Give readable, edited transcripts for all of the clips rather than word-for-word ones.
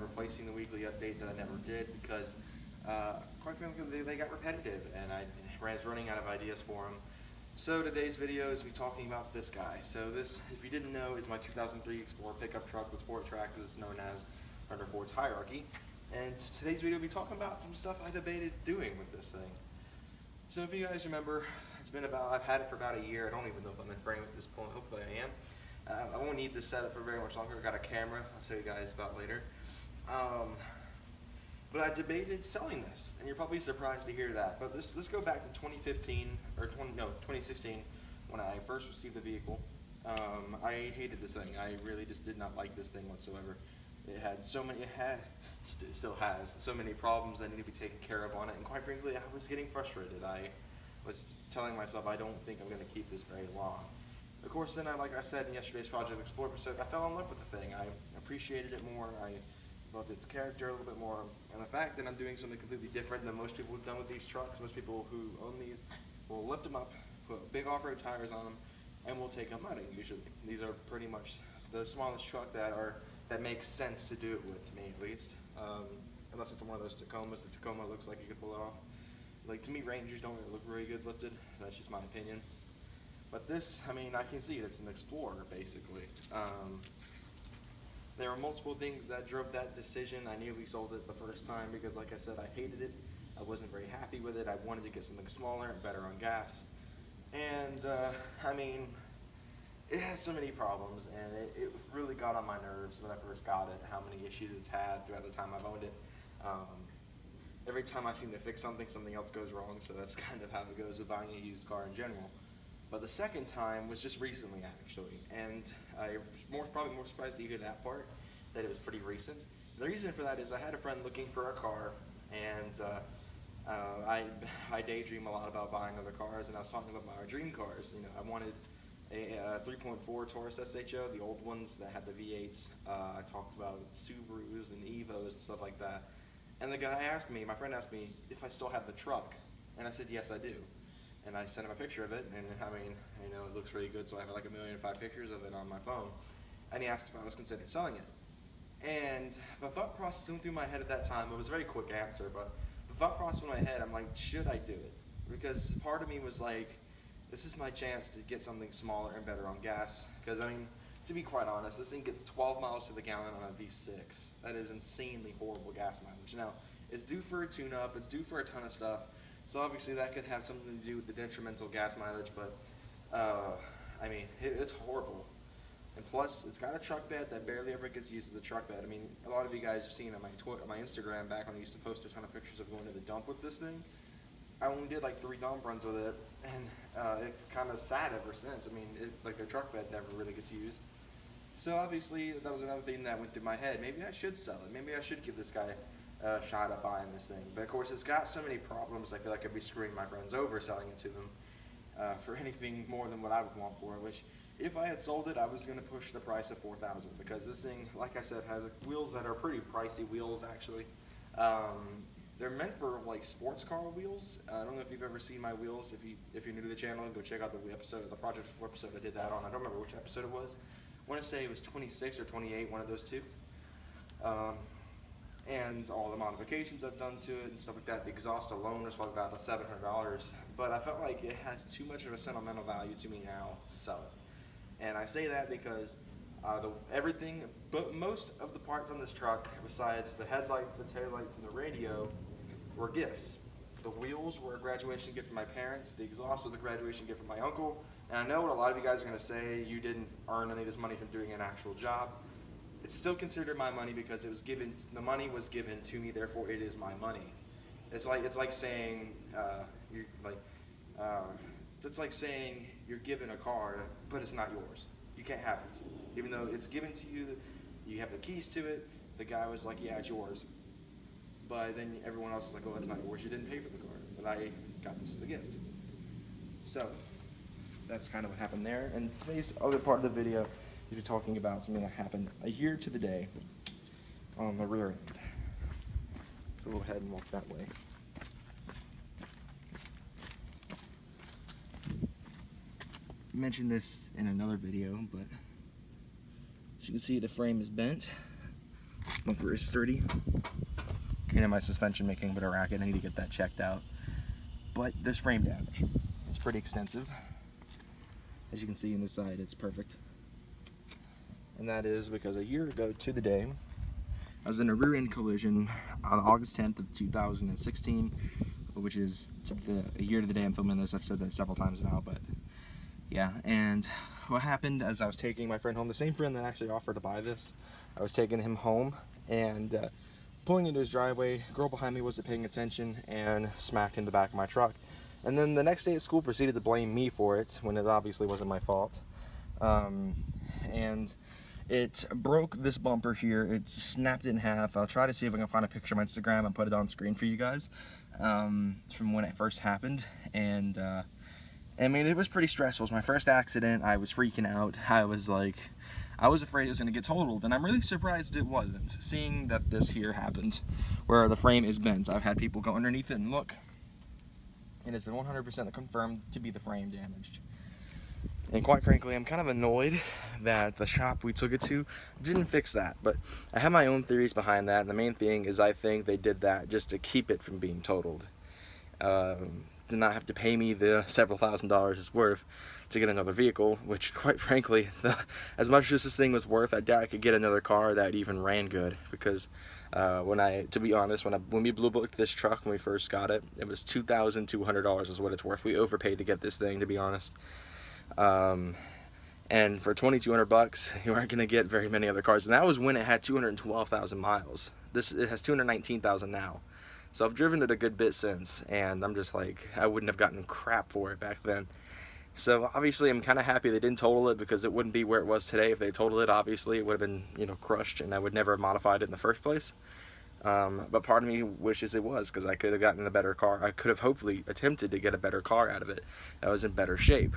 replacing the weekly update that I never did because, quite frankly, they got repetitive and I was running out of ideas for them. So today's video is me talking about this guy. So this, if you didn't know, is my 2003 Explorer pickup truck, the Sport Trac, as it's known as under Ford's hierarchy. And today's video will be talking about some stuff I debated doing with this thing. So if you guys remember, I've had it for about a year. I don't even know if I'm in frame at this point. Hopefully I am. I won't need this setup for very much longer. I got a camera I'll tell you guys about later. But I debated selling this, and you're probably surprised to hear that. But let's go back to 2015, or 2016, when I first received the vehicle. I hated this thing. I really just did not like this thing whatsoever. It still has so many problems that need to be taken care of on it, and quite frankly, I was getting frustrated. I was telling myself I don't think I'm going to keep this very long. Of course, then, like I said in yesterday's Project Explorer episode, I fell in love with the thing. I appreciated it more. I loved its character a little bit more, and the fact that I'm doing something completely different than most people have done with these trucks. Most people who own these will lift them up, put big off-road tires on them, and will take them mudding. Usually, these are pretty much the smallest truck that makes sense to do it with, to me at least. Unless it's one of those Tacomas. The Tacoma looks like you could pull it off. Like, to me, Rangers don't really look very good lifted. That's just my opinion. But this, I mean, I can see it. It's an Explorer, basically. There were multiple things that drove that decision. I nearly sold it the first time because, like I said, I hated it. I wasn't very happy with it. I wanted to get something smaller and better on gas. And, I mean, it has so many problems, and it really got on my nerves when I first got it, how many issues it's had throughout the time I've owned it. Every time I seem to fix something, something else goes wrong, so that's kind of how it goes with buying a used car in general. But the second time was just recently, actually, and I was probably more surprised to hear that part, that it was pretty recent. The reason for that is I had a friend looking for a car, and I daydream a lot about buying other cars, and I was talking about my dream cars. You know, I wanted a 3.4 Taurus SHO, the old ones that had the V8s. I talked about Subarus and Evos and stuff like that. And the guy asked me, my friend asked me, if I still have the truck, and I said, yes, I do. And I sent him a picture of it, and I mean, you know, it looks really good, so I have like 1,000,005 pictures of it on my phone. And he asked if I was considering selling it. And the thought process went through my head at that time. It was a very quick answer, but the thought process in my head, I'm like, should I do it? Because part of me was like, this is my chance to get something smaller and better on gas. Because, I mean, to be quite honest, this thing gets 12 miles to the gallon on a V6. That is insanely horrible gas mileage. Now, it's due for a tune-up, it's due for a ton of stuff, so obviously that could have something to do with the detrimental gas mileage, but, I mean, it's horrible. And plus, it's got a truck bed that barely ever gets used as a truck bed. I mean, a lot of you guys have seen on my Instagram back when I used to post a ton of pictures of going to the dump with this thing. I only did like 3 dump runs with it, and it's kind of sad ever since. I mean, like the truck bed never really gets used. So obviously, that was another thing that went through my head. Maybe I should sell it. Maybe I should give this guy a shot at buying this thing. But of course, it's got so many problems, I feel like I'd be screwing my friends over selling it to them for anything more than what I would want for it, which, if I had sold it, I was going to push the price of $4,000 because this thing, like I said, has wheels that are pretty pricey wheels, actually. They're meant for like sports car wheels. I don't know if you've ever seen my wheels. If you're new to the channel, go check out the episode, the Project Explorer episode I did that on. I don't remember which episode it was. I want to say it was 26 or 28, one of those two. And all the modifications I've done to it and stuff like that. The exhaust alone was probably about $700, but I felt like it has too much of a sentimental value to me now to sell it. And I say that because but most of the parts on this truck, besides the headlights, the taillights, and the radio, were gifts. The wheels were a graduation gift from my parents. The exhaust was a graduation gift from my uncle. And I know what a lot of you guys are going to say, you didn't earn any of this money from doing an actual job. It's still considered my money because it was given. The money was given to me, therefore it is my money. It's like saying it's like saying you're given a car, but it's not yours. You can't have it, even though it's given to you. You have the keys to it. The guy was like, "Yeah, it's yours," but then everyone else is like, "Oh, it's not yours. You didn't pay for the car, but I got this as a gift." So that's kind of what happened there. And today's other part of the video. We're talking about something that happened a year to the day on the rear end. So we'll go ahead and walk that way. I mentioned this in another video, but as you can see, the frame is bent. Bumper is sturdy. Kind of my suspension making a bit of racket. I need to get that checked out. But there's frame damage. It's pretty extensive. As you can see in the side, it's perfect. And that is because a year ago to the day, I was in a rear-end collision on August 10th of 2016, which is a year to the day I'm filming this. I've said that several times now, but yeah. And what happened as I was taking my friend home, the same friend that actually offered to buy this, I was taking him home and pulling into his driveway. A girl behind me wasn't paying attention and smacked in the back of my truck. And then the next day at school proceeded to blame me for it when it obviously wasn't my fault. And it broke this bumper here. It snapped it in half. I'll try to see if I can find a picture of my Instagram and put it on screen for you guys from when it first happened. And I mean, it was pretty stressful. It was my first accident. I was freaking out. I was afraid it was going to get totaled, and I'm really surprised it wasn't, seeing that this here happened, where the frame is bent. I've had people go underneath it and look, and it's been 100% confirmed to be the frame damaged. And quite frankly, I'm kind of annoyed that the shop we took it to didn't fix that, but I have my own theories behind that, and the main thing is I think they did that just to keep it from being totaled. Did not have to pay me the several $1,000s it's worth to get another vehicle, which quite frankly, as much as this thing was worth, I doubt I could get another car that even ran good, because to be honest, when we blue booked this truck when we first got it, it was $2,200 is what it's worth. We overpaid to get this thing, to be honest. And for $2,200, you aren't going to get very many other cars, and that was when it had 212,000 miles. It has 219,000 now. So I've driven it a good bit since, and I'm just like, I wouldn't have gotten crap for it back then. So obviously I'm kind of happy they didn't total it, because it wouldn't be where it was today. If they totaled it, obviously it would have been, you know, crushed, and I would never have modified it in the first place. But part of me wishes it was, because I could have gotten a better car. I could have hopefully attempted to get a better car out of it that was in better shape.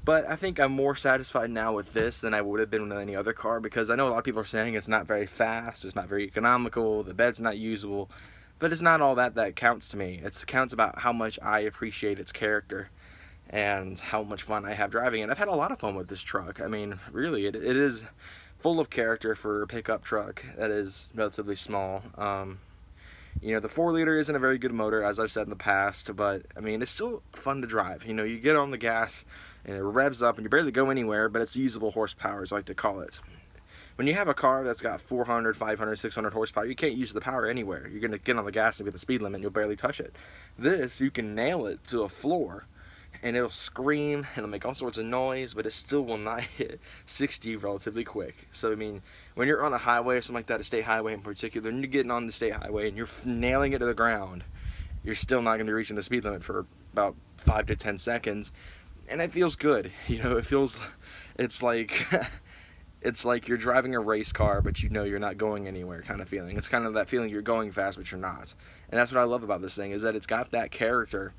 But I think I'm more satisfied now with this than I would have been with any other car, because I know a lot of people are saying it's not very fast, it's not very economical, the bed's not usable. But it's not all that counts to me. It counts about how much I appreciate its character and how much fun I have driving it. I've had a lot of fun with this truck. I mean, really, it is full of character for a pickup truck that is relatively small. You know, the 4-liter isn't a very good motor, as I've said in the past, but I mean, it's still fun to drive. You know, you get on the gas and it revs up and you barely go anywhere, but it's usable horsepower, as I like to call it. When you have a car that's got 400, 500, 600 horsepower, you can't use the power anywhere. You're going to get on the gas and be at the speed limit and you'll barely touch it. This, you can nail it to a floor and it'll scream, it'll make all sorts of noise, but it still will not hit 60 relatively quick. So, I mean, when you're on a highway or something like that, a state highway in particular, and you're getting on the state highway and you're nailing it to the ground, you're still not going to be reaching the speed limit for about 5 to 10 seconds. And it feels good. You know, it's like... It's like you're driving a race car, but you know you're not going anywhere kind of feeling. It's kind of that feeling you're going fast, but you're not. And that's what I love about this thing, is that it's got that character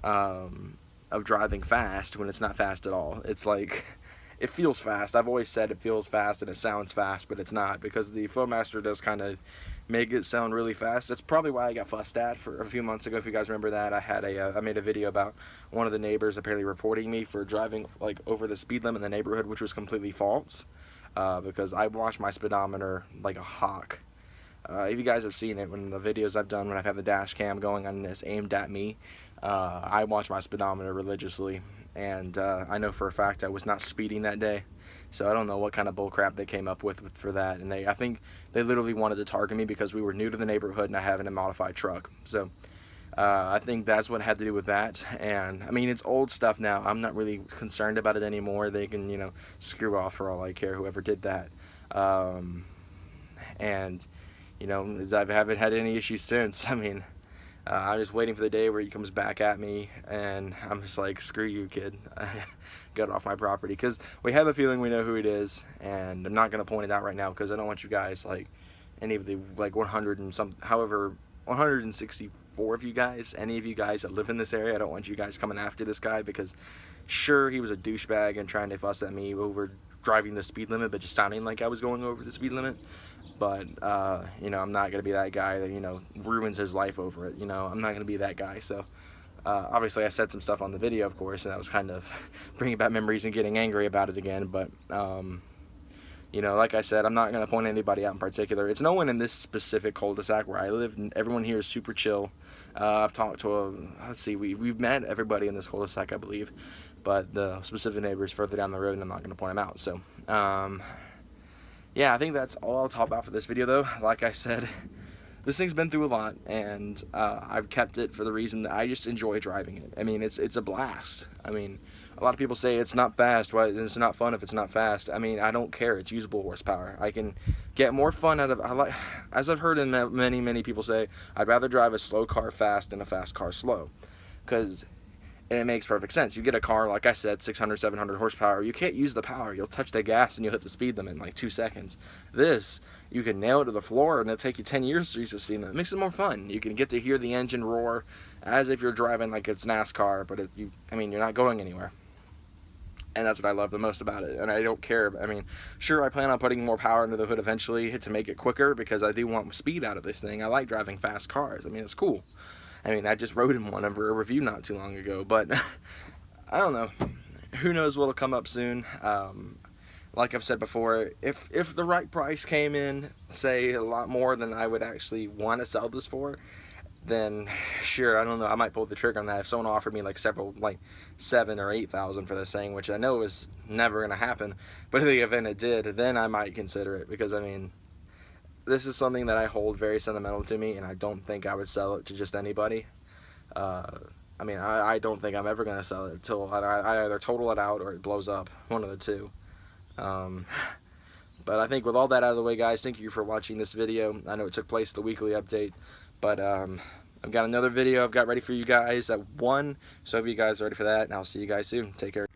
of driving fast when it's not fast at all. It's like, it feels fast. I've always said it feels fast and it sounds fast, but it's not, because the Flowmaster does kind of make it sound really fast. That's probably why I got fussed at for a few months ago. If you guys remember that, I made a video about one of the neighbors apparently reporting me for driving like over the speed limit in the neighborhood, which was completely false. Because I watch my speedometer like a hawk. If you guys have seen it, when the videos I've done when I've had the dash cam going on this aimed at me, I watch my speedometer religiously, and I know for a fact I was not speeding that day. So I don't know what kind of bullcrap they came up with for that, and I think they literally wanted to target me because we were new to the neighborhood and I have a modified truck. So I think that's what had to do with that. And I mean, it's old stuff now. I'm not really concerned about it anymore. They can, you know, screw off for all I care, whoever did that. And you know, I haven't had any issues since. I mean, I'm just waiting for the day where he comes back at me and I'm just like, screw you, kid. Get off my property, because we have a feeling we know who it is, and I'm not going to point it out right now because I don't want you guys, like any of the like 164 of you guys, any of you guys that live in this area, I don't want you guys coming after this guy, because sure, he was a douchebag and trying to fuss at me over driving the speed limit, but just sounding like I was going over the speed limit. But you know, I'm not gonna be that guy that, you know, ruins his life over it. You know, I'm not gonna be that guy. So obviously I said some stuff on the video, of course, and that was kind of bringing back memories and getting angry about it again. But You know, like I said, I'm not going to point anybody out in particular. It's no one in this specific cul-de-sac where I live. Everyone here is super chill. I've talked to, let's see, we've met everybody in this cul-de-sac, I believe. But the specific neighbors further down the road, and I'm not going to point them out. So, yeah, I think that's all I'll talk about for this video, though. Like I said, this thing's been through a lot, and I've kept it for the reason that I just enjoy driving it. I mean, it's a blast. I mean, a lot of people say it's not fast. Why it's not fun if it's not fast? I mean, I don't care. It's usable horsepower. I can get more fun out of. As I've heard many people say, I'd rather drive a slow car fast than a fast car slow, because it makes perfect sense. You get a car, like I said, 600, 700 horsepower. You can't use the power. You'll touch the gas and you'll hit the speed limit in like 2 seconds. This, you can nail it to the floor and it'll take you 10 years to reach the speed limit. It makes it more fun. You can get to hear the engine roar as if you're driving like it's NASCAR, but I mean, you're not going anywhere. And that's what I love the most about it. And I don't care. I mean, sure, I plan on putting more power into the hood eventually to make it quicker, because I do want speed out of this thing. I like driving fast cars. I mean, it's cool. I mean, I just rode in one over a review not too long ago, but I don't know. Who knows what'll come up soon. Like I've said before, if the right price came in, say a lot more than I would actually want to sell this for, then sure, I don't know, I might pull the trigger on that. If someone offered me like 7,000 or 8,000 for this thing, which I know is never going to happen, but in the event it did, then I might consider it, because I mean, this is something that I hold very sentimental to me, and I don't think I would sell it to just anybody. I mean, I don't think I'm ever going to sell it until I either total it out or it blows up, one of the two. But I think with all that out of the way, guys, thank you for watching this video. I know it took place the weekly update, but I've got another video I've got ready for you guys at 1, so I hope you guys are ready for that, and I'll see you guys soon. Take care.